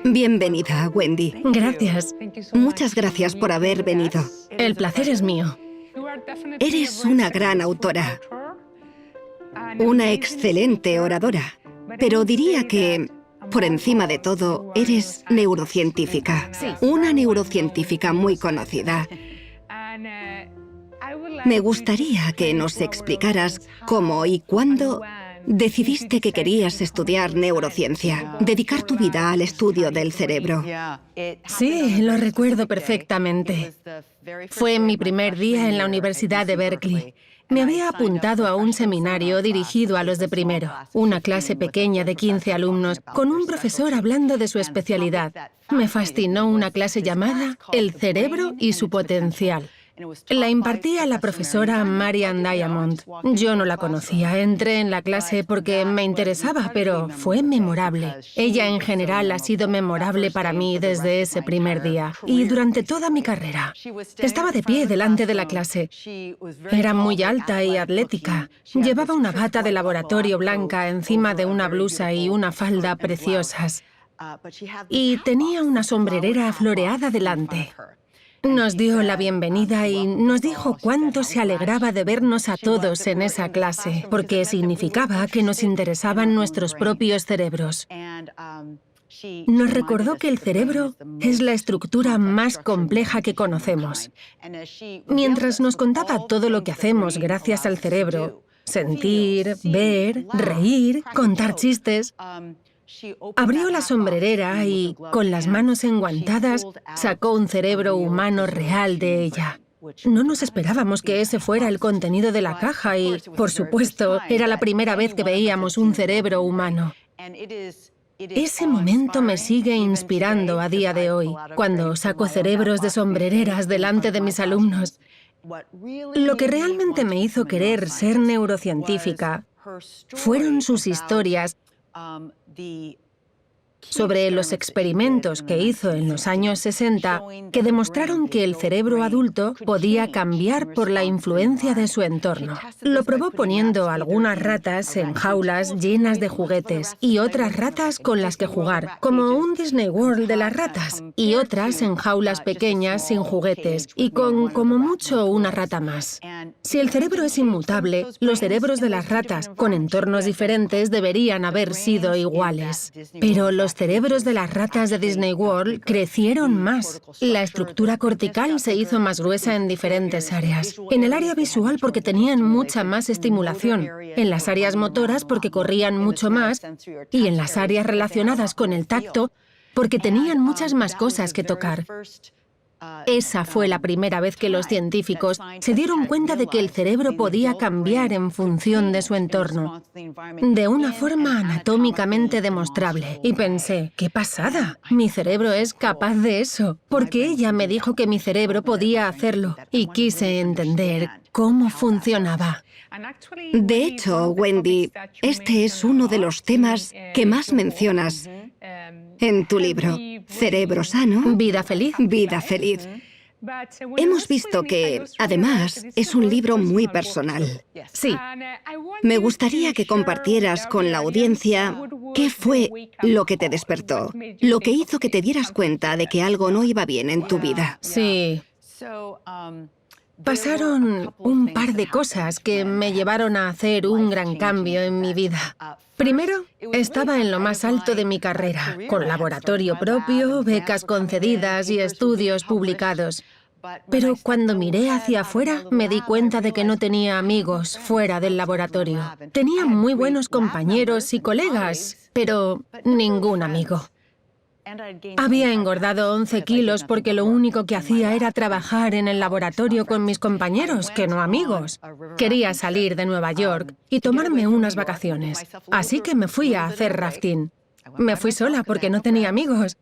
Bienvenida, Wendy. Gracias. Muchas gracias por haber venido. El placer es mío. Eres una gran autora, una excelente oradora, pero diría que, por encima de todo, eres neurocientífica. Sí. Una neurocientífica muy conocida. Me gustaría que nos explicaras cómo y cuándo decidiste que querías estudiar neurociencia, dedicar tu vida al estudio del cerebro. Sí, lo recuerdo perfectamente. Fue mi primer día en la Universidad de Berkeley. Me había apuntado a un seminario dirigido a los de primero, una clase pequeña de 15 alumnos, con un profesor hablando de su especialidad. Me fascinó una clase llamada El cerebro y su potencial. La impartía la profesora Marian Diamond. Yo no la conocía, entré en la clase porque me interesaba, pero fue memorable. Ella en general ha sido memorable para mí desde ese primer día y durante toda mi carrera. Estaba de pie delante de la clase. Era muy alta y atlética. Llevaba una bata de laboratorio blanca encima de una blusa y una falda preciosas. Y tenía una sombrerera floreada delante. Nos dio la bienvenida y nos dijo cuánto se alegraba de vernos a todos en esa clase, porque significaba que nos interesaban nuestros propios cerebros. Nos recordó que el cerebro es la estructura más compleja que conocemos. Mientras nos contaba todo lo que hacemos gracias al cerebro, sentir, ver, reír, contar chistes, abrió la sombrerera y, con las manos enguantadas, sacó un cerebro humano real de ella. No nos esperábamos que ese fuera el contenido de la caja y, por supuesto, era la primera vez que veíamos un cerebro humano. Ese momento me sigue inspirando a día de hoy, cuando saco cerebros de sombrereras delante de mis alumnos. Lo que realmente me hizo querer ser neurocientífica fueron sus historias sobre los experimentos que hizo en los años 60 que demostraron que el cerebro adulto podía cambiar por la influencia de su entorno. Lo probó poniendo algunas ratas en jaulas llenas de juguetes y otras ratas con las que jugar, como un Disney World de las ratas, y otras en jaulas pequeñas sin juguetes y con como mucho una rata más. Si el cerebro es inmutable, los cerebros de las ratas con entornos diferentes deberían haber sido iguales. Pero los cerebros de las ratas de Disney World crecieron más. La estructura cortical se hizo más gruesa en diferentes áreas. En el área visual porque tenían mucha más estimulación, en las áreas motoras porque corrían mucho más y en las áreas relacionadas con el tacto porque tenían muchas más cosas que tocar. Esa fue la primera vez que los científicos se dieron cuenta de que el cerebro podía cambiar en función de su entorno, de una forma anatómicamente demostrable. Y pensé, ¡qué pasada! Mi cerebro es capaz de eso, porque ella me dijo que mi cerebro podía hacerlo, y quise entender cómo funcionaba. De hecho, Wendy, este es uno de los temas que más mencionas en tu libro. Cerebro sano, Vida feliz. vida feliz. Hemos visto que, además, es un libro muy personal. Sí. Me gustaría que compartieras con la audiencia qué fue lo que te despertó, lo que hizo que te dieras cuenta de que algo no iba bien en tu vida. Sí. Pasaron un par de cosas que me llevaron a hacer un gran cambio en mi vida. Primero, estaba en lo más alto de mi carrera, con laboratorio propio, becas concedidas y estudios publicados. Pero cuando miré hacia afuera, me di cuenta de que no tenía amigos fuera del laboratorio. Tenía muy buenos compañeros y colegas, pero ningún amigo. Había engordado 11 kilos porque lo único que hacía era trabajar en el laboratorio con mis compañeros, que no amigos. Quería salir de Nueva York y tomarme unas vacaciones, así que me fui a hacer rafting. Me fui sola porque no tenía amigos,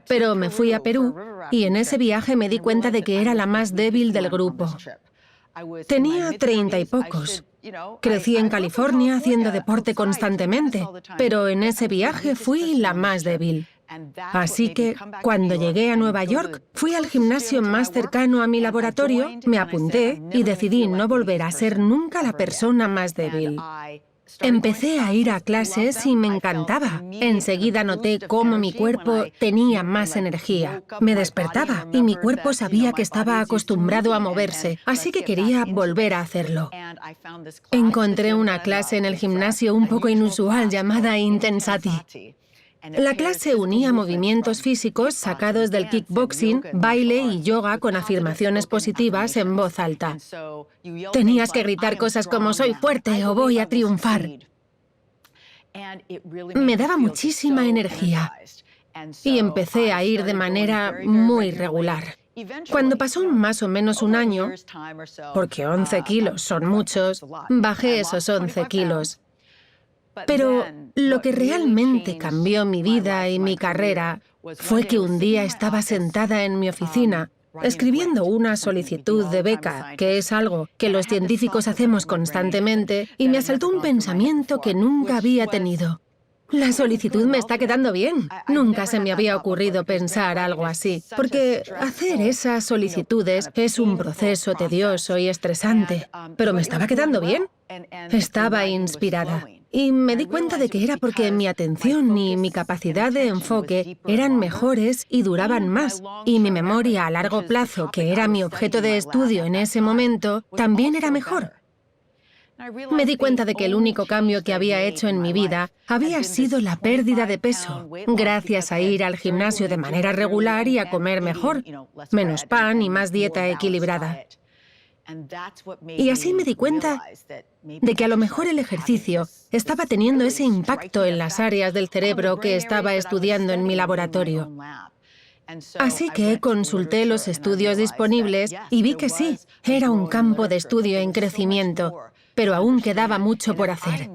pero me fui a Perú y en ese viaje me di cuenta de que era la más débil del grupo. Tenía 30 y pocos. Crecí en California haciendo deporte constantemente, pero en ese viaje fui la más débil. Así que, cuando llegué a Nueva York, fui al gimnasio más cercano a mi laboratorio, me apunté y decidí no volver a ser nunca la persona más débil. Empecé a ir a clases y me encantaba. Enseguida noté cómo mi cuerpo tenía más energía. Me despertaba y mi cuerpo sabía que estaba acostumbrado a moverse, así que quería volver a hacerlo. Encontré una clase en el gimnasio un poco inusual llamada Intensati. La clase unía movimientos físicos sacados del kickboxing, baile y yoga con afirmaciones positivas en voz alta. Tenías que gritar cosas como «soy fuerte» o «voy a triunfar». Me daba muchísima energía y empecé a ir de manera muy regular. Cuando pasó más o menos un año, porque 11 kilos son muchos, bajé esos 11 kilos. Pero lo que realmente cambió mi vida y mi carrera fue que un día estaba sentada en mi oficina, escribiendo una solicitud de beca, que es algo que los científicos hacemos constantemente, y me asaltó un pensamiento que nunca había tenido. La solicitud me está quedando bien. Nunca se me había ocurrido pensar algo así, porque hacer esas solicitudes es un proceso tedioso y estresante, pero me estaba quedando bien. Estaba inspirada. Y me di cuenta de que era porque mi atención y mi capacidad de enfoque eran mejores y duraban más. Y mi memoria a largo plazo, que era mi objeto de estudio en ese momento, también era mejor. Me di cuenta de que el único cambio que había hecho en mi vida había sido la pérdida de peso, gracias a ir al gimnasio de manera regular y a comer mejor, menos pan y más dieta equilibrada. Y así me di cuenta de que a lo mejor el ejercicio estaba teniendo ese impacto en las áreas del cerebro que estaba estudiando en mi laboratorio. Así que consulté los estudios disponibles y vi que sí, era un campo de estudio en crecimiento, pero aún quedaba mucho por hacer.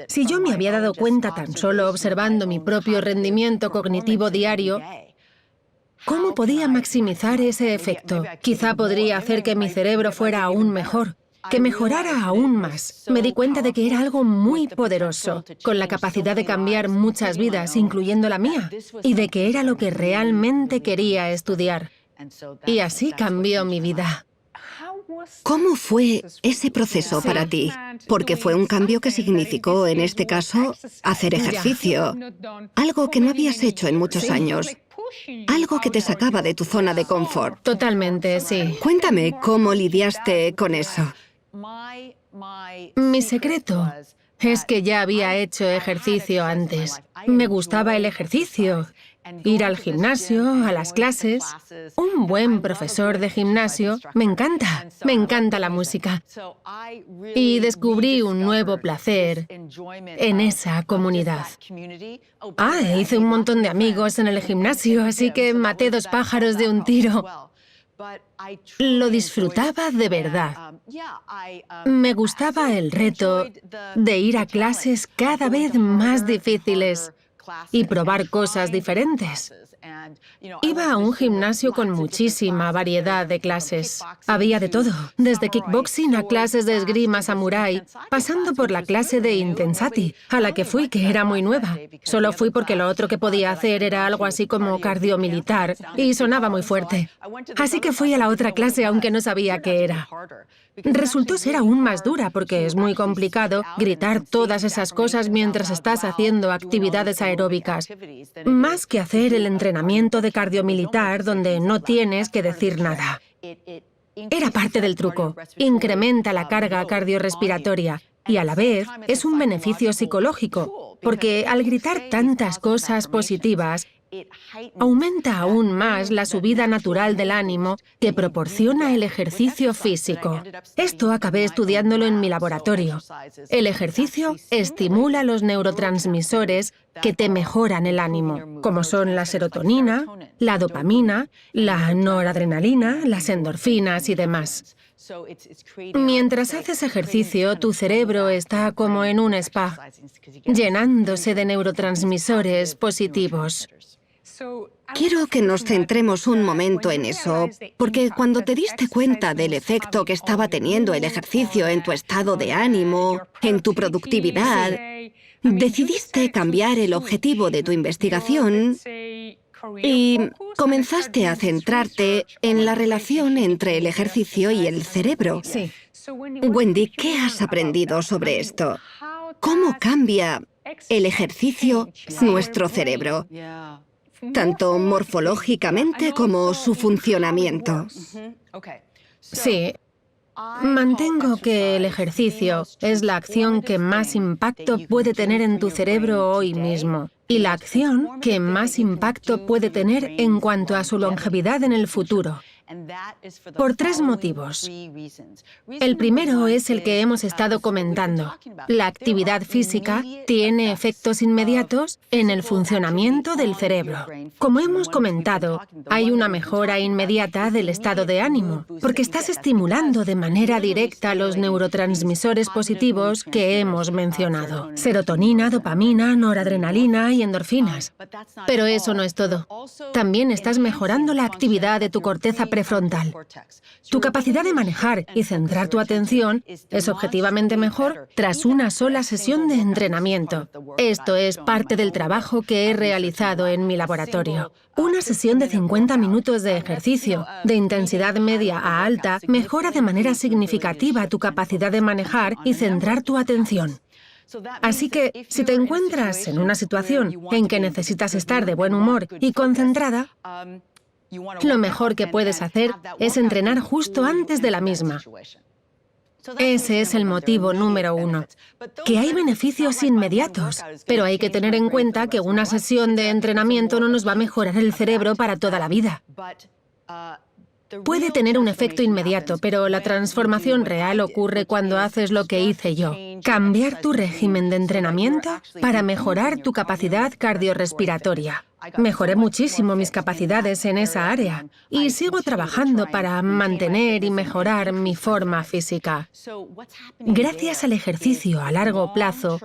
Si yo me había dado cuenta tan solo observando mi propio rendimiento cognitivo diario, ¿cómo podía maximizar ese efecto? Quizá podría hacer que mi cerebro fuera aún mejor, que mejorara aún más. Me di cuenta de que era algo muy poderoso, con la capacidad de cambiar muchas vidas, incluyendo la mía, y de que era lo que realmente quería estudiar. Y así cambió mi vida. ¿Cómo fue ese proceso para ti? Porque fue un cambio que significó, en este caso, hacer ejercicio. Algo que no habías hecho en muchos años. Algo que te sacaba de tu zona de confort. Totalmente, sí. Cuéntame cómo lidiaste con eso. Mi secreto es que ya había hecho ejercicio antes. Me gustaba el ejercicio, ir al gimnasio, a las clases. Un buen profesor de gimnasio, me encanta la música. Y descubrí un nuevo placer en esa comunidad. Hice un montón de amigos en el gimnasio, así que maté 2 pájaros de un tiro. Lo disfrutaba de verdad. Me gustaba el reto de ir a clases cada vez más difíciles y probar cosas diferentes. Iba a un gimnasio con muchísima variedad de clases. Había de todo, desde kickboxing a clases de esgrima samurái, pasando por la clase de Intensati, a la que fui, que era muy nueva. Solo fui porque lo otro que podía hacer era algo así como cardiomilitar, y sonaba muy fuerte. Así que fui a la otra clase aunque no sabía qué era. Resultó ser aún más dura porque es muy complicado gritar todas esas cosas mientras estás haciendo actividades aeróbicas. Más que hacer el entrenamiento de cardiomilitar donde no tienes que decir nada. Era parte del truco. Incrementa la carga cardiorrespiratoria y a la vez es un beneficio psicológico, porque al gritar tantas cosas positivas, aumenta aún más la subida natural del ánimo que proporciona el ejercicio físico. Esto acabé estudiándolo en mi laboratorio. El ejercicio estimula los neurotransmisores que te mejoran el ánimo, como son la serotonina, la dopamina, la noradrenalina, las endorfinas y demás. Mientras haces ejercicio, tu cerebro está como en un spa, llenándose de neurotransmisores positivos. Quiero que nos centremos un momento en eso, porque cuando te diste cuenta del efecto que estaba teniendo el ejercicio en tu estado de ánimo, en tu productividad, decidiste cambiar el objetivo de tu investigación y comenzaste a centrarte en la relación entre el ejercicio y el cerebro. Sí. Wendy, ¿qué has aprendido sobre esto? cómo cambia el ejercicio nuestro cerebro, tanto morfológicamente como su funcionamiento. Sí. Mantengo que el ejercicio es la acción que más impacto puede tener en tu cerebro hoy mismo y la acción que más impacto puede tener en cuanto a su longevidad en el futuro. Por 3 motivos. El primero es el que hemos estado comentando. La actividad física tiene efectos inmediatos en el funcionamiento del cerebro. Como hemos comentado, hay una mejora inmediata del estado de ánimo, porque estás estimulando de manera directa los neurotransmisores positivos que hemos mencionado: serotonina, dopamina, noradrenalina y endorfinas. Pero eso no es todo. También estás mejorando la actividad de tu corteza prefrontal. Tu capacidad de manejar y centrar tu atención es objetivamente mejor tras una sola sesión de entrenamiento. Esto es parte del trabajo que he realizado en mi laboratorio. Una sesión de 50 minutos de ejercicio, de intensidad media a alta, mejora de manera significativa tu capacidad de manejar y centrar tu atención. Así que, si te encuentras en una situación en que necesitas estar de buen humor y concentrada, lo mejor que puedes hacer es entrenar justo antes de la misma. Ese es el motivo número 1. Que hay beneficios inmediatos, pero hay que tener en cuenta que una sesión de entrenamiento no nos va a mejorar el cerebro para toda la vida. Puede tener un efecto inmediato, pero la transformación real ocurre cuando haces lo que hice yo: cambiar tu régimen de entrenamiento para mejorar tu capacidad cardiorrespiratoria. Mejoré muchísimo mis capacidades en esa área y sigo trabajando para mantener y mejorar mi forma física. Gracias al ejercicio a largo plazo,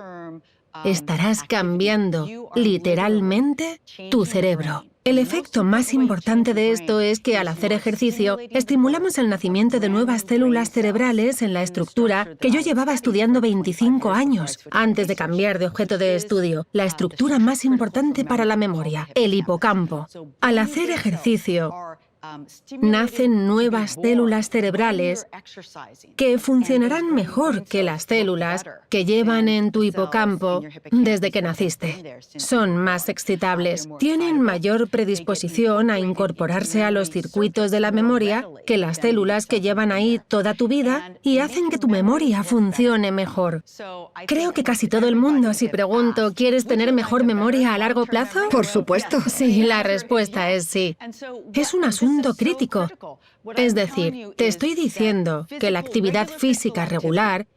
estarás cambiando literalmente tu cerebro. El efecto más importante de esto es que al hacer ejercicio, estimulamos el nacimiento de nuevas células cerebrales en la estructura que yo llevaba estudiando 25 años, antes de cambiar de objeto de estudio, la estructura más importante para la memoria, el hipocampo. Al hacer ejercicio, nacen nuevas células cerebrales que funcionarán mejor que las células que llevan en tu hipocampo desde que naciste. Son más excitables, tienen mayor predisposición a incorporarse a los circuitos de la memoria que las células que llevan ahí toda tu vida y hacen que tu memoria funcione mejor. Creo que casi todo el mundo, si pregunto, ¿quieres tener mejor memoria a largo plazo? Por supuesto. Sí, la respuesta es sí. Es un asunto crítico. Es decir, te estoy diciendo que la actividad física regular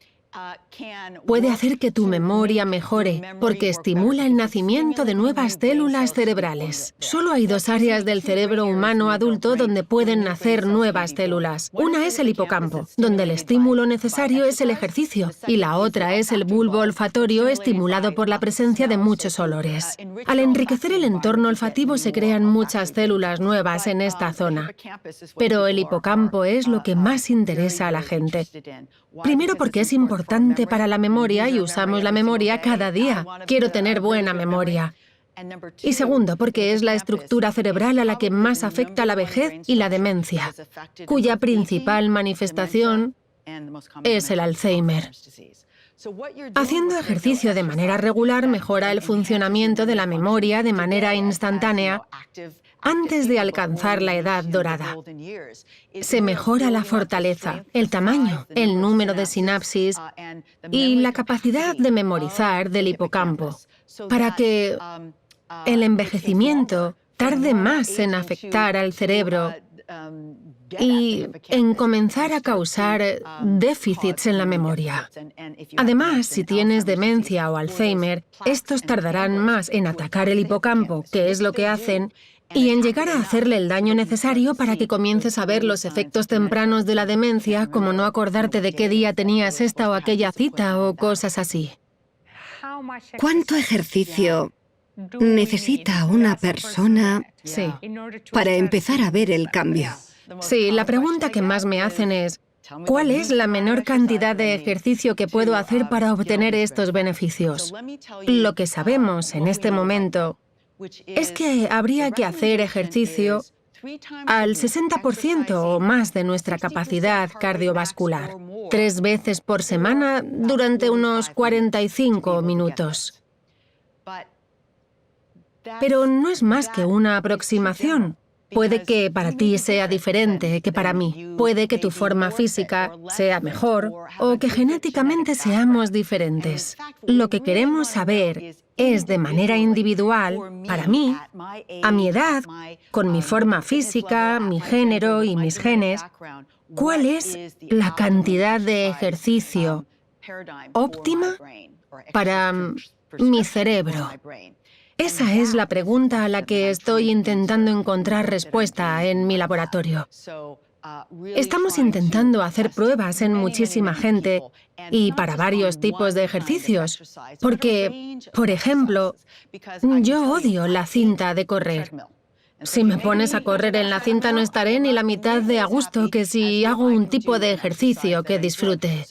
puede hacer que tu memoria mejore, porque estimula el nacimiento de nuevas células cerebrales. Solo hay 2 áreas del cerebro humano adulto donde pueden nacer nuevas células. Una es el hipocampo, donde el estímulo necesario es el ejercicio, y la otra es el bulbo olfatorio estimulado por la presencia de muchos olores. Al enriquecer el entorno olfativo se crean muchas células nuevas en esta zona. Pero el hipocampo es lo que más interesa a la gente. Primero, porque es importante para la memoria y usamos la memoria cada día. Quiero tener buena memoria. Y segundo, porque es la estructura cerebral a la que más afecta la vejez y la demencia, cuya principal manifestación es el Alzheimer. Haciendo ejercicio de manera regular mejora el funcionamiento de la memoria de manera instantánea antes de alcanzar la edad dorada. Se mejora la fortaleza, el tamaño, el número de sinapsis y la capacidad de memorizar del hipocampo, para que el envejecimiento tarde más en afectar al cerebro y en comenzar a causar déficits en la memoria. Además, si tienes demencia o Alzheimer, estos tardarán más en atacar el hipocampo, que es lo que hacen, y en llegar a hacerle el daño necesario para que comiences a ver los efectos tempranos de la demencia, como no acordarte de qué día tenías esta o aquella cita o cosas así. ¿Cuánto ejercicio necesita una persona para empezar a ver el cambio? Sí, la pregunta que más me hacen es: ¿cuál es la menor cantidad de ejercicio que puedo hacer para obtener estos beneficios? Lo que sabemos en este momento es que habría que hacer ejercicio al 60% o más de nuestra capacidad cardiovascular, 3 veces por semana durante unos 45 minutos. Pero no es más que una aproximación. Puede que para ti sea diferente que para mí. Puede que tu forma física sea mejor o que genéticamente seamos diferentes. Lo que queremos saber es de manera individual, para mí, a mi edad, con mi forma física, mi género y mis genes, ¿cuál es la cantidad de ejercicio óptima para mi cerebro? Esa es la pregunta a la que estoy intentando encontrar respuesta en mi laboratorio. Estamos intentando hacer pruebas en muchísima gente y para varios tipos de ejercicios, porque, por ejemplo, yo odio la cinta de correr. Si me pones a correr en la cinta no estaré ni la mitad de a gusto que si hago un tipo de ejercicio que disfrute.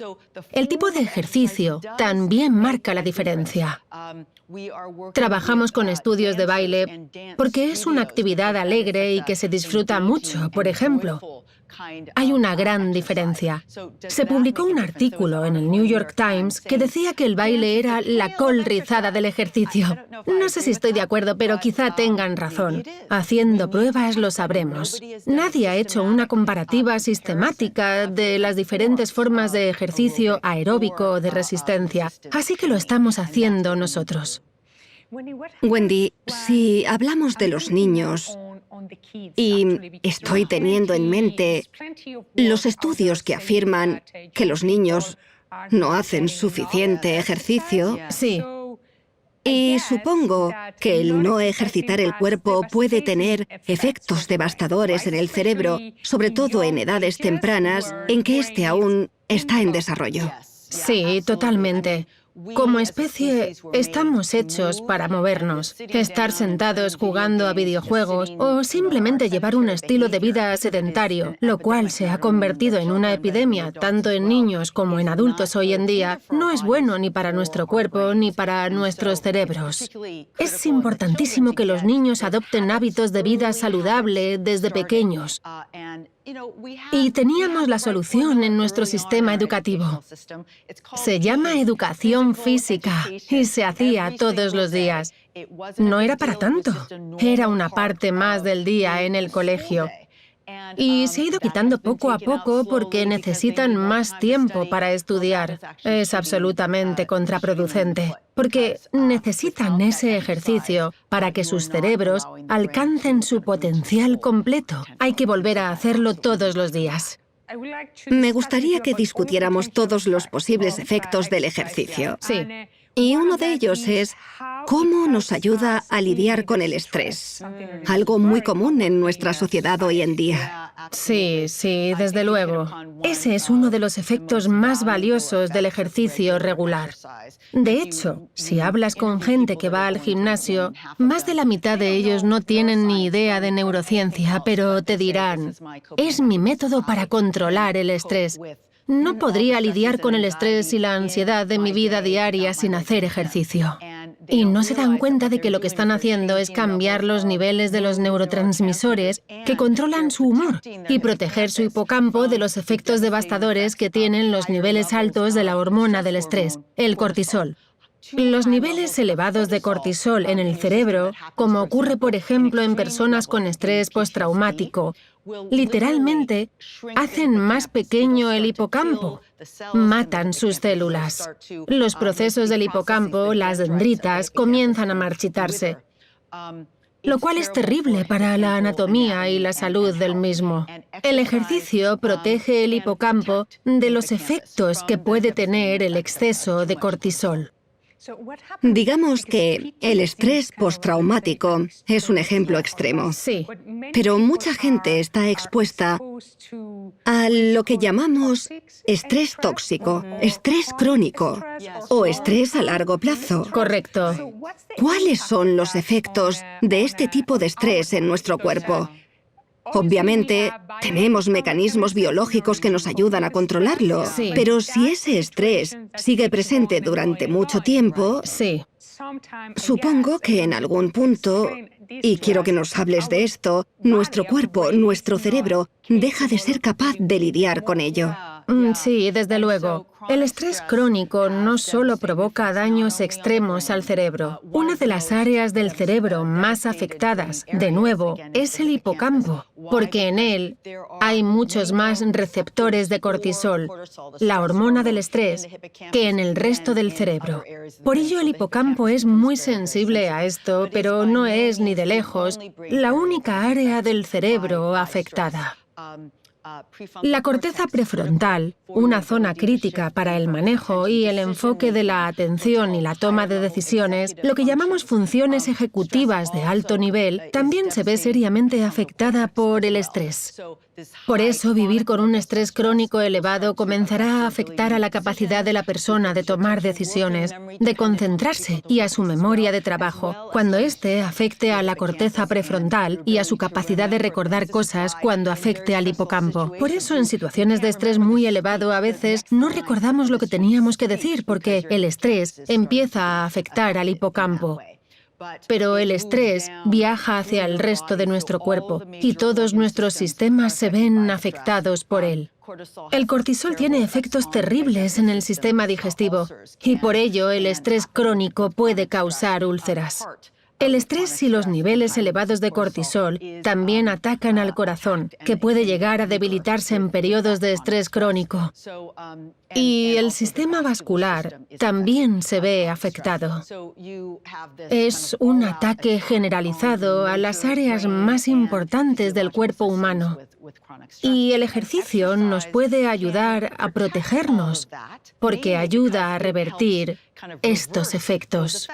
El tipo de ejercicio también marca la diferencia. Trabajamos con estudios de baile porque es una actividad alegre y que se disfruta mucho, por ejemplo. Hay una gran diferencia. Se publicó un artículo en el New York Times que decía que el baile era la col rizada del ejercicio. No sé si estoy de acuerdo, pero quizá tengan razón. Haciendo pruebas lo sabremos. Nadie ha hecho una comparativa sistemática de las diferentes formas de ejercicio aeróbico o de resistencia, así que lo estamos haciendo nosotros. Wendy, si hablamos de los niños, y estoy teniendo en mente los estudios que afirman que los niños no hacen suficiente ejercicio. Sí. Y supongo que el no ejercitar el cuerpo puede tener efectos devastadores en el cerebro, sobre todo en edades tempranas en que éste aún está en desarrollo. Sí, totalmente. Como especie, estamos hechos para movernos, estar sentados jugando a videojuegos o simplemente llevar un estilo de vida sedentario, lo cual se ha convertido en una epidemia tanto en niños como en adultos hoy en día, no es bueno ni para nuestro cuerpo ni para nuestros cerebros. Es importantísimo que los niños adopten hábitos de vida saludable desde pequeños. Y teníamos la solución en nuestro sistema educativo. Se llama educación física y se hacía todos los días. No era para tanto, era una parte más del día en el colegio. Y se ha ido quitando poco a poco porque necesitan más tiempo para estudiar. Es absolutamente contraproducente, porque necesitan ese ejercicio para que sus cerebros alcancen su potencial completo. Hay que volver a hacerlo todos los días. Me gustaría que discutiéramos todos los posibles efectos del ejercicio. Sí. Y uno de ellos es cómo nos ayuda a lidiar con el estrés, algo muy común en nuestra sociedad hoy en día. Sí, desde luego. Ese es uno de los efectos más valiosos del ejercicio regular. De hecho, si hablas con gente que va al gimnasio, más de la mitad de ellos no tienen ni idea de neurociencia, pero te dirán, es mi método para controlar el estrés. No podría lidiar con el estrés y la ansiedad de mi vida diaria sin hacer ejercicio. Y no se dan cuenta de que lo que están haciendo es cambiar los niveles de los neurotransmisores que controlan su humor y proteger su hipocampo de los efectos devastadores que tienen los niveles altos de la hormona del estrés, el cortisol. Los niveles elevados de cortisol en el cerebro, como ocurre por ejemplo en personas con estrés postraumático, literalmente hacen más pequeño el hipocampo, matan sus células. Los procesos del hipocampo, las dendritas, comienzan a marchitarse, lo cual es terrible para la anatomía y la salud del mismo. El ejercicio protege el hipocampo de los efectos que puede tener el exceso de cortisol. Digamos que el estrés postraumático es un ejemplo extremo. Sí. Pero mucha gente está expuesta a lo que llamamos estrés tóxico, estrés crónico o estrés a largo plazo. Correcto. ¿Cuáles son los efectos de este tipo de estrés en nuestro cuerpo? Obviamente, tenemos mecanismos biológicos que nos ayudan a controlarlo, Sí. pero si ese estrés sigue presente durante mucho tiempo, Sí. supongo que en algún punto y quiero que nos hables de esto, nuestro cuerpo, nuestro cerebro, deja de ser capaz de lidiar con ello. Sí, desde luego. El estrés crónico no solo provoca daños extremos al cerebro. Una de las áreas del cerebro más afectadas, de nuevo, es el hipocampo, porque en él hay muchos más receptores de cortisol, la hormona del estrés, que en el resto del cerebro. Por ello, el hipocampo es muy sensible a esto, pero no es ni de lejos la única área del cerebro afectada. La corteza prefrontal, una zona crítica para el manejo y el enfoque de la atención y la toma de decisiones, lo que llamamos funciones ejecutivas de alto nivel, también se ve seriamente afectada por el estrés. Por eso, vivir con un estrés crónico elevado comenzará a afectar a la capacidad de la persona de tomar decisiones, de concentrarse y a su memoria de trabajo, cuando éste afecte a la corteza prefrontal y a su capacidad de recordar cosas cuando afecte al hipocampo. Por eso, en situaciones de estrés muy elevado, a veces no recordamos lo que teníamos que decir porque el estrés empieza a afectar al hipocampo. Pero el estrés viaja hacia el resto de nuestro cuerpo y todos nuestros sistemas se ven afectados por él. El cortisol tiene efectos terribles en el sistema digestivo y por ello el estrés crónico puede causar úlceras. El estrés y los niveles elevados de cortisol también atacan al corazón, que puede llegar a debilitarse en periodos de estrés crónico. Y el sistema vascular también se ve afectado. Es un ataque generalizado a las áreas más importantes del cuerpo humano. Y el ejercicio nos puede ayudar a protegernos, porque ayuda a revertir estos efectos.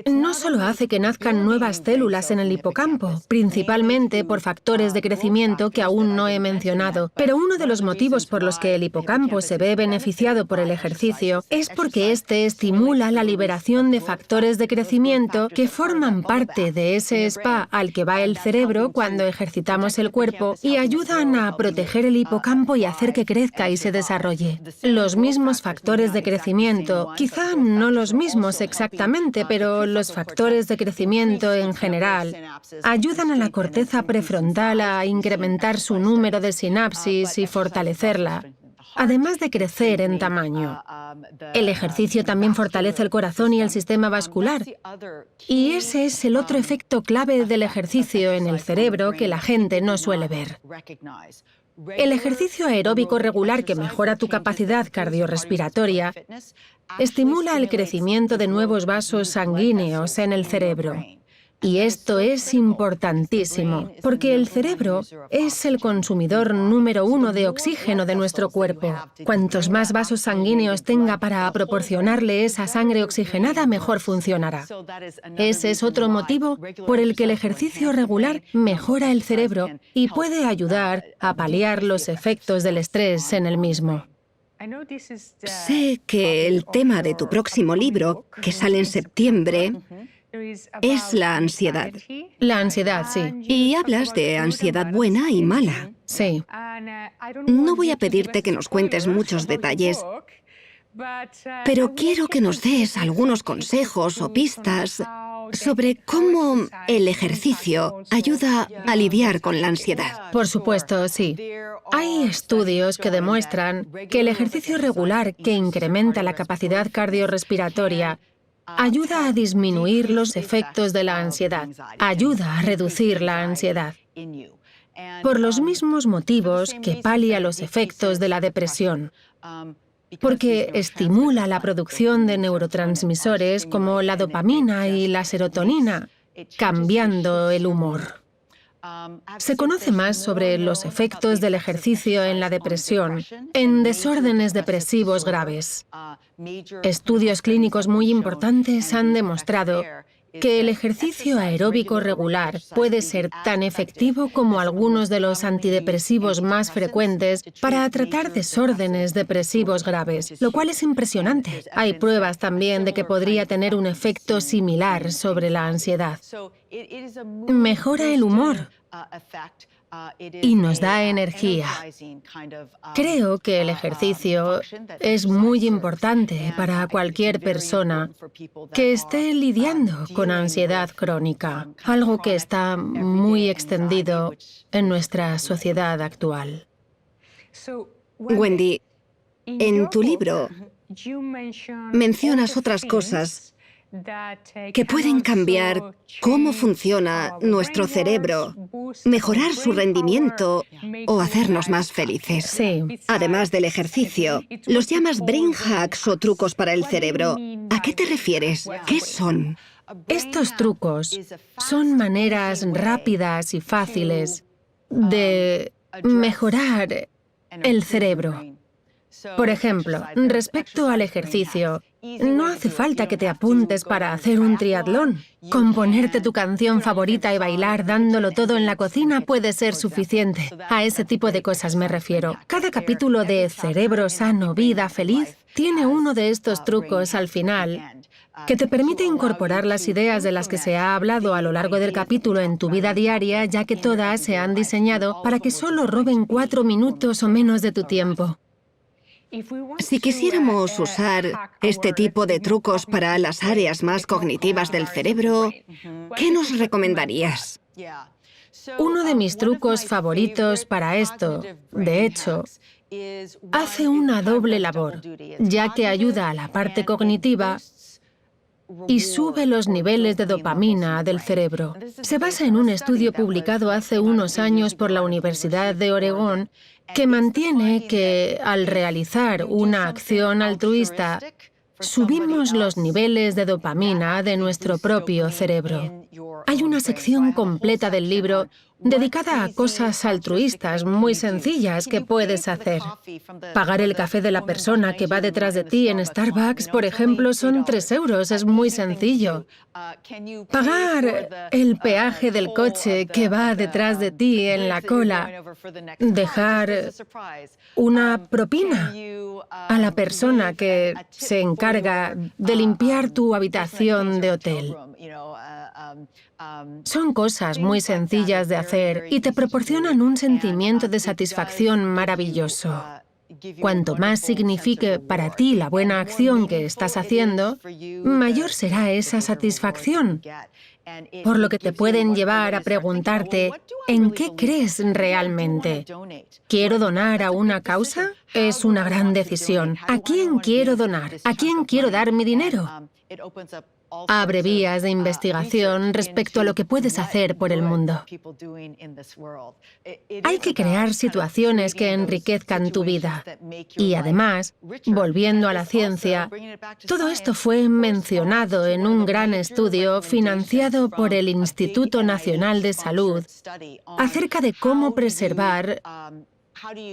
No solo hace que nazcan nuevas células en el hipocampo, principalmente por factores de crecimiento que aún no he mencionado, pero uno de los motivos por los que el hipocampo se ve beneficiado por el ejercicio es porque este estimula la liberación de factores de crecimiento que forman parte de ese spa al que va el cerebro cuando ejercitamos el cuerpo y ayudan a proteger el hipocampo y hacer que crezca y se desarrolle. Los mismos factores de crecimiento, quizá no los mismos exactamente, pero los factores de crecimiento en general ayudan a la corteza prefrontal a incrementar su número de sinapsis y fortalecerla, además de crecer en tamaño. El ejercicio también fortalece el corazón y el sistema vascular. Y ese es el otro efecto clave del ejercicio en el cerebro que la gente no suele ver. El ejercicio aeróbico regular que mejora tu capacidad cardiorrespiratoria estimula el crecimiento de nuevos vasos sanguíneos en el cerebro. Y esto es importantísimo, porque el cerebro es el consumidor número 1 de oxígeno de nuestro cuerpo. Cuantos más vasos sanguíneos tenga para proporcionarle esa sangre oxigenada, mejor funcionará. Ese es otro motivo por el que el ejercicio regular mejora el cerebro y puede ayudar a paliar los efectos del estrés en el mismo. Sé que el tema de tu próximo libro, que sale en septiembre, es la ansiedad. La ansiedad, sí. Y hablas de ansiedad buena y mala. Sí. No voy a pedirte que nos cuentes muchos detalles, pero quiero que nos des algunos consejos o pistas sobre cómo el ejercicio ayuda a lidiar con la ansiedad. Por supuesto, sí. Hay estudios que demuestran que el ejercicio regular que incrementa la capacidad cardiorrespiratoria ayuda a disminuir los efectos de la ansiedad, ayuda a reducir la ansiedad. Por los mismos motivos que palia los efectos de la depresión, porque estimula la producción de neurotransmisores como la dopamina y la serotonina, cambiando el humor. Se conoce más sobre los efectos del ejercicio en la depresión, en desórdenes depresivos graves. Estudios clínicos muy importantes han demostrado que el ejercicio aeróbico regular puede ser tan efectivo como algunos de los antidepresivos más frecuentes para tratar desórdenes depresivos graves, lo cual es impresionante. Hay pruebas también de que podría tener un efecto similar sobre la ansiedad. Mejora el humor, y nos da energía. Creo que el ejercicio es muy importante para cualquier persona que esté lidiando con ansiedad crónica, algo que está muy extendido en nuestra sociedad actual. Wendy, en tu libro mencionas otras cosas que pueden cambiar cómo funciona nuestro cerebro, mejorar su rendimiento o hacernos más felices. Sí. Además del ejercicio, los llamas brain hacks o trucos para el cerebro. ¿A qué te refieres? ¿Qué son? Estos trucos son maneras rápidas y fáciles de mejorar el cerebro. Por ejemplo, respecto al ejercicio, no hace falta que te apuntes para hacer un triatlón. Con ponerte tu canción favorita y bailar dándolo todo en la cocina puede ser suficiente. A ese tipo de cosas me refiero. Cada capítulo de Cerebro Sano, Vida Feliz tiene uno de estos trucos al final que te permite incorporar las ideas de las que se ha hablado a lo largo del capítulo en tu vida diaria, ya que todas se han diseñado para que solo roben 4 minutos o menos de tu tiempo. Si quisiéramos usar este tipo de trucos para las áreas más cognitivas del cerebro, ¿qué nos recomendarías? Uno de mis trucos favoritos para esto, de hecho, hace una doble labor, ya que ayuda a la parte cognitiva y sube los niveles de dopamina del cerebro. Se basa en un estudio publicado hace unos años por la Universidad de Oregón que mantiene que al realizar una acción altruista, subimos los niveles de dopamina de nuestro propio cerebro. Hay una sección completa del libro dedicada a cosas altruistas muy sencillas que puedes hacer. Pagar el café de la persona que va detrás de ti en Starbucks, por ejemplo, son 3 euros, es muy sencillo. Pagar el peaje del coche que va detrás de ti en la cola. Dejar una propina a la persona que se encarga de limpiar tu habitación de hotel. Son cosas muy sencillas de hacer y te proporcionan un sentimiento de satisfacción maravilloso. Cuanto más signifique para ti la buena acción que estás haciendo, mayor será esa satisfacción. Por lo que te pueden llevar a preguntarte, ¿en qué crees realmente? ¿Quiero donar a una causa? Es una gran decisión. ¿A quién quiero donar? ¿A quién quiero dar mi dinero? Abre vías de investigación respecto a lo que puedes hacer por el mundo. Hay que crear situaciones que enriquezcan tu vida. Y además, volviendo a la ciencia, todo esto fue mencionado en un gran estudio financiado por el Instituto Nacional de Salud acerca de cómo preservar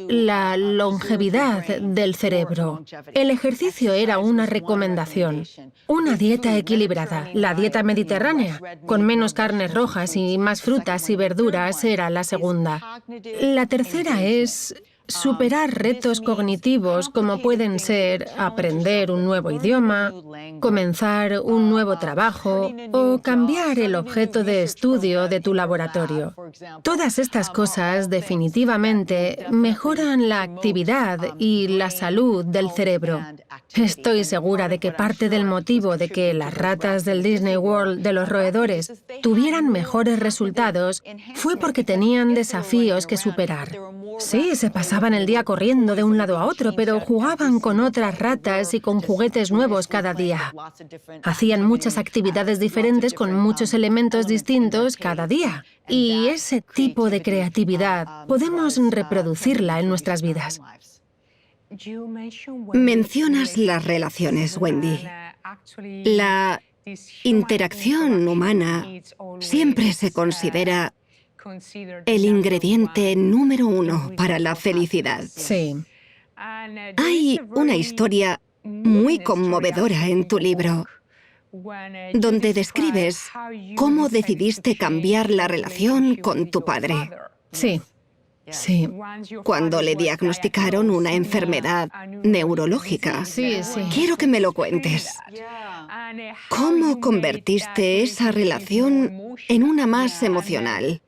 la longevidad del cerebro. El ejercicio era una recomendación. Una dieta equilibrada, la dieta mediterránea, con menos carnes rojas y más frutas y verduras, era la segunda. La tercera es superar retos cognitivos como pueden ser aprender un nuevo idioma, comenzar un nuevo trabajo o cambiar el objeto de estudio de tu laboratorio. Todas estas cosas definitivamente mejoran la actividad y la salud del cerebro. Estoy segura de que parte del motivo de que las ratas del Disney World de los roedores tuvieran mejores resultados fue porque tenían desafíos que superar. Sí, se pasaban el día corriendo de un lado a otro, pero jugaban con otras ratas y con juguetes nuevos cada día. Hacían muchas actividades diferentes con muchos elementos distintos cada día. Y ese tipo de creatividad podemos reproducirla en nuestras vidas. Mencionas las relaciones, Wendy. La interacción humana siempre se considera el ingrediente número 1 para la felicidad. Sí. Hay una historia muy conmovedora en tu libro, donde describes cómo decidiste cambiar la relación con tu padre. Sí. Sí. Cuando le diagnosticaron una enfermedad neurológica. Sí. Quiero que me lo cuentes. ¿Cómo convertiste esa relación en una más emocional?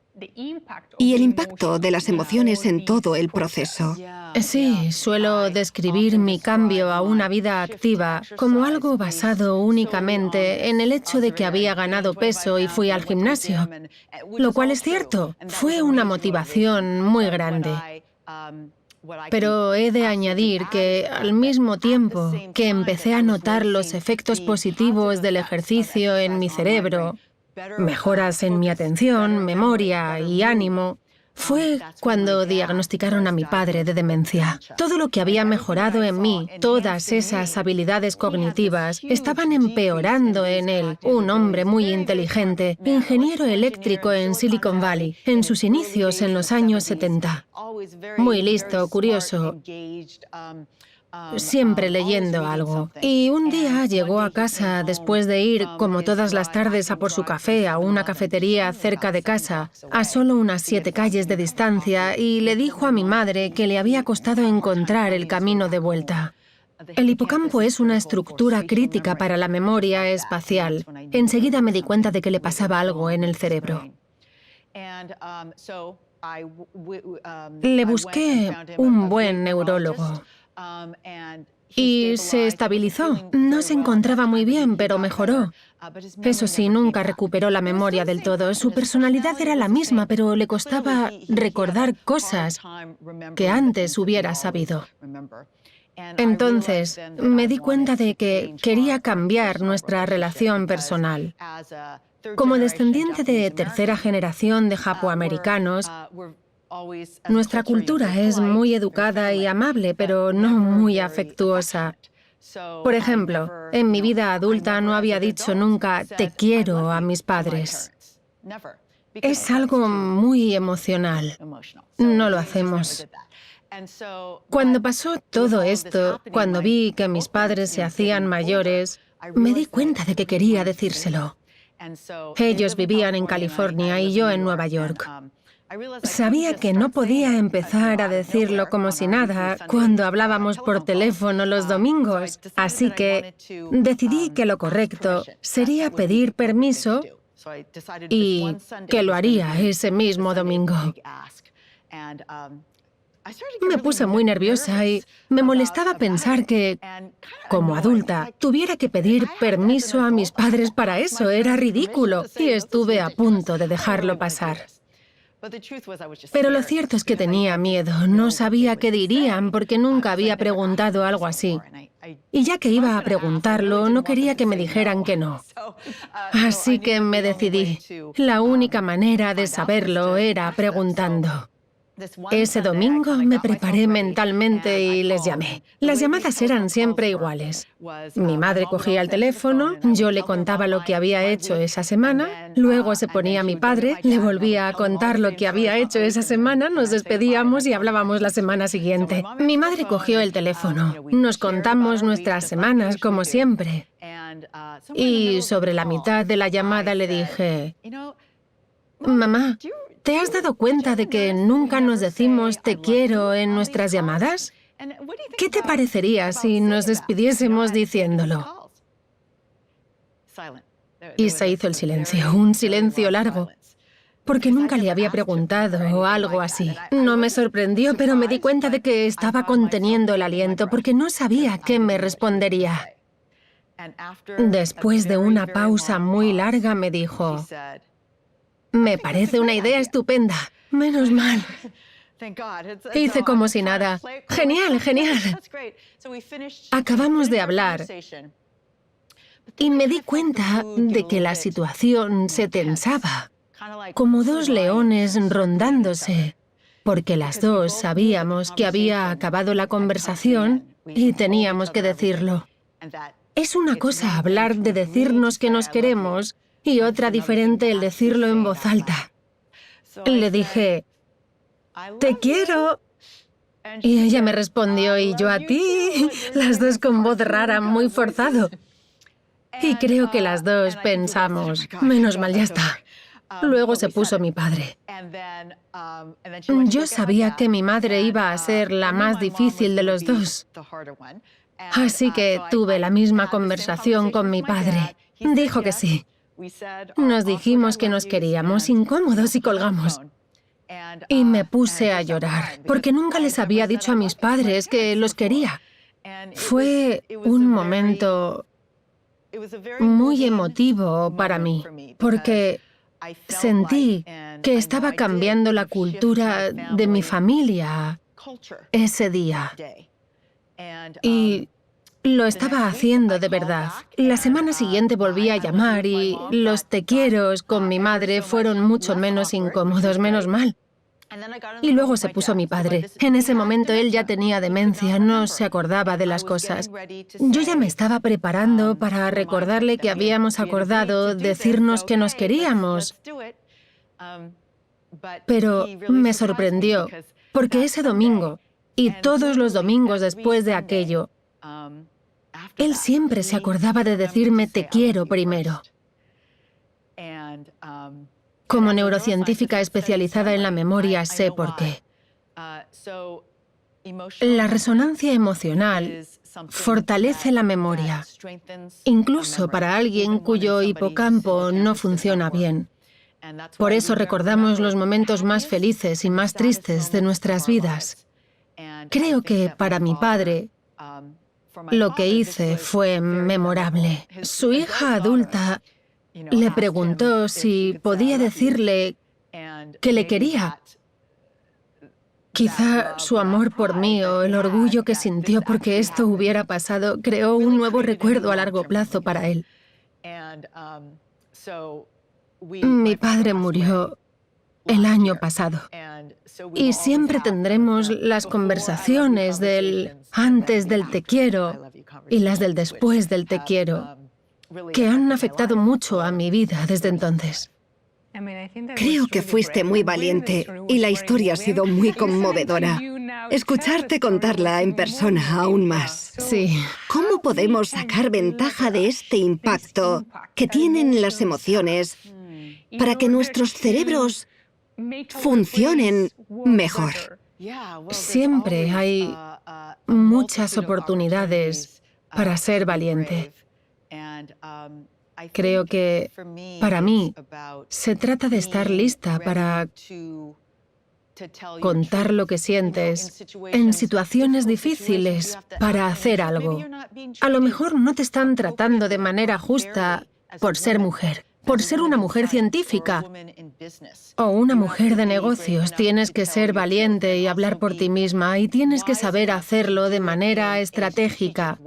y el impacto de las emociones en todo el proceso. Sí, suelo describir mi cambio a una vida activa como algo basado únicamente en el hecho de que había ganado peso y fui al gimnasio, lo cual es cierto, fue una motivación muy grande. Pero he de añadir que, al mismo tiempo que empecé a notar los efectos positivos del ejercicio en mi cerebro, mejoras en mi atención, memoria y ánimo, fue cuando diagnosticaron a mi padre de demencia. Todo lo que había mejorado en mí, todas esas habilidades cognitivas, estaban empeorando en él, un hombre muy inteligente, ingeniero eléctrico en Silicon Valley, en sus inicios en los años 70. Muy listo, curioso, siempre leyendo algo. Y un día llegó a casa después de ir, como todas las tardes, a por su café a una cafetería cerca de casa, a solo unas 7 calles de distancia, y le dijo a mi madre que le había costado encontrar el camino de vuelta. El hipocampo es una estructura crítica para la memoria espacial. Enseguida me di cuenta de que le pasaba algo en el cerebro. Le busqué un buen neurólogo. Y se estabilizó. No se encontraba muy bien, pero mejoró. Eso sí, nunca recuperó la memoria del todo. Su personalidad era la misma, pero le costaba recordar cosas que antes hubiera sabido. Entonces, me di cuenta de que quería cambiar nuestra relación personal. Como descendiente de tercera generación de japoamericanos, nuestra cultura es muy educada y amable, pero no muy afectuosa. Por ejemplo, en mi vida adulta no había dicho nunca "te quiero" a mis padres. Es algo muy emocional. No lo hacemos. Cuando pasó todo esto, cuando vi que mis padres se hacían mayores, me di cuenta de que quería decírselo. Ellos vivían en California y yo en Nueva York. Sabía que no podía empezar a decirlo como si nada cuando hablábamos por teléfono los domingos, así que decidí que lo correcto sería pedir permiso y que lo haría ese mismo domingo. Me puse muy nerviosa y me molestaba pensar que, como adulta, tuviera que pedir permiso a mis padres para eso. Era ridículo y estuve a punto de dejarlo pasar. Pero lo cierto es que tenía miedo, no sabía qué dirían porque nunca había preguntado algo así. Y ya que iba a preguntarlo, no quería que me dijeran que no. Así que me decidí. La única manera de saberlo era preguntando. Ese domingo me preparé mentalmente y les llamé. Las llamadas eran siempre iguales. Mi madre cogía el teléfono, yo le contaba lo que había hecho esa semana, luego se ponía mi padre, le volvía a contar lo que había hecho esa semana, nos despedíamos y hablábamos la semana siguiente. Mi madre cogió el teléfono, nos contamos nuestras semanas como siempre. Y sobre la mitad de la llamada le dije, «Mamá, ¿te has dado cuenta de que nunca nos decimos te quiero en nuestras llamadas? ¿Qué te parecería si nos despidiésemos diciéndolo?» Y se hizo el silencio, un silencio largo, porque nunca le había preguntado algo así. No me sorprendió, pero me di cuenta de que estaba conteniendo el aliento porque no sabía qué me respondería. Después de una pausa muy larga me dijo, «Me parece una idea estupenda. Menos mal». Hice como si nada. «Genial, genial». Acabamos de hablar y me di cuenta de que la situación se tensaba, como dos leones rondándose, porque las dos sabíamos que había acabado la conversación y teníamos que decirlo. Es una cosa hablar de decirnos que nos queremos y otra diferente el decirlo en voz alta. Le dije, «Te quiero». Y ella me respondió, «Y yo a ti», las dos con voz rara, muy forzado. Y creo que las dos pensamos, «Menos mal, ya está». Luego se puso mi padre. Yo sabía que mi madre iba a ser la más difícil de los dos. Así que tuve la misma conversación con mi padre. Dijo que sí. Nos dijimos que nos queríamos, incómodos, y colgamos. Y me puse a llorar, porque nunca les había dicho a mis padres que los quería. Fue un momento muy emotivo para mí, porque sentí que estaba cambiando la cultura de mi familia ese día. Y lo estaba haciendo de verdad. La semana siguiente volví a llamar y los te quieros con mi madre fueron mucho menos incómodos, menos mal. Y luego se puso mi padre. En ese momento él ya tenía demencia, no se acordaba de las cosas. Yo ya me estaba preparando para recordarle que habíamos acordado decirnos que nos queríamos. Pero me sorprendió, porque ese domingo, y todos los domingos después de aquello, él siempre se acordaba de decirme te quiero primero. Como neurocientífica especializada en la memoria sé por qué. La resonancia emocional fortalece la memoria, incluso para alguien cuyo hipocampo no funciona bien. Por eso recordamos los momentos más felices y más tristes de nuestras vidas. Creo que para mi padre, lo que hice fue memorable. Su hija adulta le preguntó si podía decirle que le quería. Quizá su amor por mí o el orgullo que sintió porque esto hubiera pasado creó un nuevo recuerdo a largo plazo para él. Mi padre murió el año pasado. Y siempre tendremos las conversaciones del antes del te quiero y las del después del te quiero, que han afectado mucho a mi vida desde entonces. Creo que fuiste muy valiente y la historia ha sido muy conmovedora. Escucharte contarla en persona aún más. Sí. ¿Cómo podemos sacar ventaja de este impacto que tienen las emociones para que nuestros cerebros funcionen mejor? Siempre hay muchas oportunidades para ser valiente. Creo que, para mí, se trata de estar lista para contar lo que sientes en situaciones difíciles, para hacer algo. A lo mejor no te están tratando de manera justa por ser mujer, por ser una mujer científica o una mujer de negocios. Tienes que ser valiente y hablar por ti misma, y tienes que saber hacerlo de manera estratégica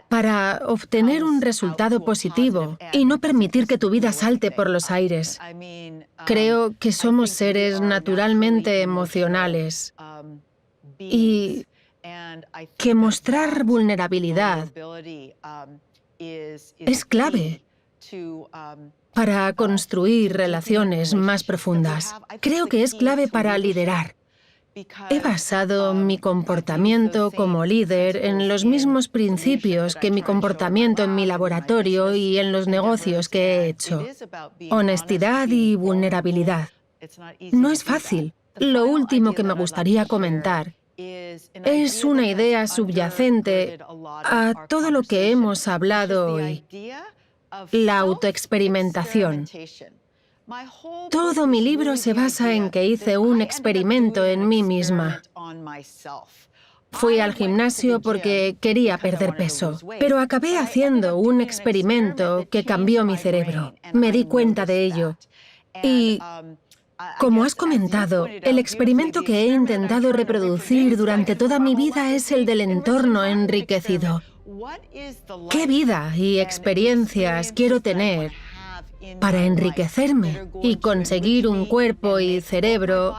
para obtener un resultado positivo y no permitir que tu vida salte por los aires. Creo que somos seres naturalmente emocionales y que mostrar vulnerabilidad es clave para construir relaciones más profundas. Creo que es clave para liderar. He basado mi comportamiento como líder en los mismos principios que mi comportamiento en mi laboratorio y en los negocios que he hecho. Honestidad y vulnerabilidad. No es fácil. Lo último que me gustaría comentar es una idea subyacente a todo lo que hemos hablado hoy: la autoexperimentación. Todo mi libro se basa en que hice un experimento en mí misma. Fui al gimnasio porque quería perder peso, pero acabé haciendo un experimento que cambió mi cerebro. Me di cuenta de ello. Y, como has comentado, el experimento que he intentado reproducir durante toda mi vida es el del entorno enriquecido. ¿Qué vida y experiencias quiero tener para enriquecerme y conseguir un cuerpo y cerebro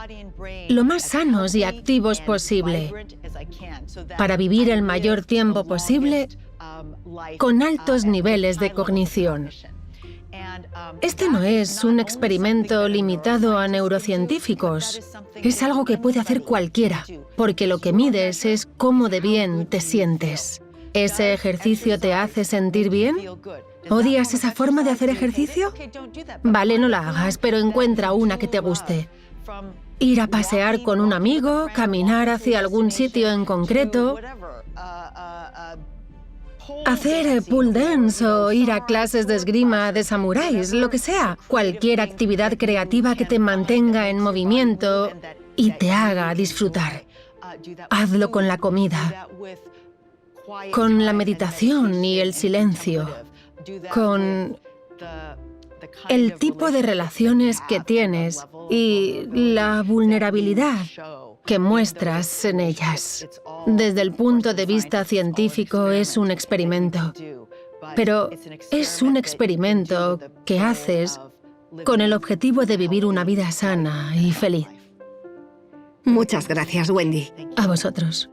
lo más sanos y activos posible, para vivir el mayor tiempo posible con altos niveles de cognición? Este no es un experimento limitado a neurocientíficos. Es algo que puede hacer cualquiera, porque lo que mides es cómo de bien te sientes. ¿Ese ejercicio te hace sentir bien? ¿Odias esa forma de hacer ejercicio? Vale, no la hagas, pero encuentra una que te guste. Ir a pasear con un amigo, caminar hacia algún sitio en concreto, Hacer pole dance o ir a clases de esgrima de samuráis, lo que sea. Cualquier actividad creativa que te mantenga en movimiento y te haga disfrutar. Hazlo con la comida, con la meditación y el silencio, con el tipo de relaciones que tienes y la vulnerabilidad que muestras en ellas. Desde el punto de vista científico es un experimento, pero es un experimento que haces con el objetivo de vivir una vida sana y feliz. Muchas gracias, Wendy. A vosotros.